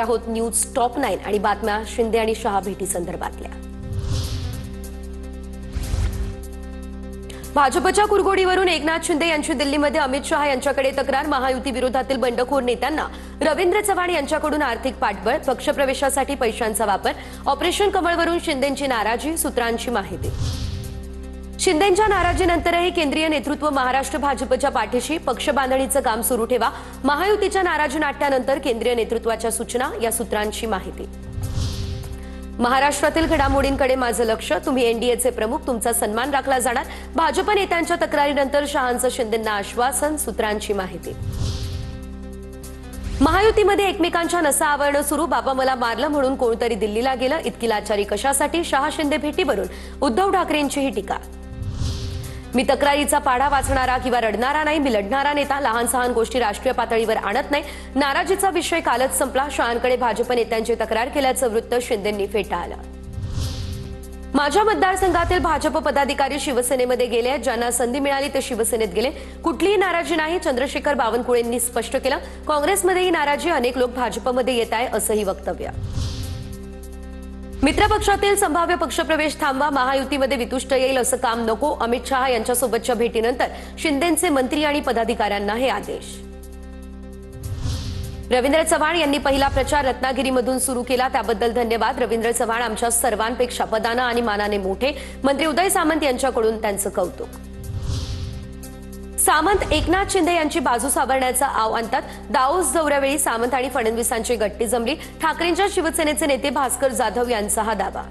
आहोत news top 9 आणि बातम्या शिंदे आणि शहा भेटी संदर्भातल्या। भाजपच्या कुरघोडीवरून एकनाथ शिंदे यांची दिल्लीमध्ये अमित शहा यांच्याकडे तक्रार। महायुती विरोधातील बंडखोर नेत्यांना रवींद्र चव्हाण यांच्याकडून आर्थिक पाठबळ, पक्षप्रवेशासाठी पैशांचा वापर, ऑपरेशन कमळवरून शिंदेंची नाराजी, सूत्रांची माहिती। शिंदेंच्या नाराजीनंतरही केंद्रीय नेतृत्व महाराष्ट्र भाजपच्या पाठीशी, पक्ष बांधणीचं काम सुरू ठेवा। महायुतीच्या नाराजी नाट्यानंतर केंद्रीय नेतृत्वाच्या सूचना, या सूत्रांची माहिती। महाराष्ट्रातील घडामोडींकडे माझं लक्ष, तुम्ही एनडीएचे प्रमुख, तुमचा सन्मान राखला जाणार। भाजप नेत्यांच्या तक्रारीनंतर शहांचं शिंदेंना आश्वासन, सूत्रांची माहिती। महायुतीमध्ये एकमेकांच्या नसा आवरणं सुरू, बाबा मला मारलं म्हणून कोणतरी दिल्लीला गेलं, इतकी लाचारी कशासाठी? शहा शिंदे भेटीवरून उद्धव ठाकरेंचीही टीका। मी तक्रारीचा पाढा वाचणारा किंवा रडणारा नाही, मी लढणारा नेता, लहान सहान गोष्टी राष्ट्रीय पातळीवर आणत नाही। नाराजीचा विषय कालच संपला, शहांकडे भाजप नेत्यांची तक्रार केल्याचं वृत्त शिंदेंनी फेटाळलं। माझ्या मतदारसंघातील भाजप पदाधिकारी शिवसेनेमध्ये गेले, ज्यांना संधी मिळाली ते शिवसेनेत गेले, कुठलीही नाराजी नाही, चंद्रशेखर बावनकुळेंनी स्पष्ट केलं। काँग्रेसमध्येही नाराजी, अनेक लोक भाजपमध्ये येत आहे, असंही वक्तव्य। मित्रपक्षातील संभाव्य पक्षप्रवेश थांबवा, महायुतीमध्ये वितुष्ट येईल असं काम नको। अमित शहा यांच्यासोबतच्या भेटीनंतर शिंदेंचे मंत्री आणि पदाधिकाऱ्यांना हे आदेश। रवींद्र चव्हाण यांनी पहिला प्रचार रत्नागिरीमधून सुरू केला, त्याबद्दल धन्यवाद। रवींद्र चव्हाण आमच्या सर्वांपेक्षा पदानं आणि मानाने मोठे, मंत्री उदय सामंत यांच्याकडून त्यांचं कौतुक। सामंत एकनाथ शिंदे यांची बाजू सावरण्याचं आव्हान, दाओस दौऱ्यावेळी सामंत आणि फडणवीसांची गट्टी जमली। ठाकरेंच्या शिवसेनेचे नेते भास्कर जाधव यांचा हा दावा।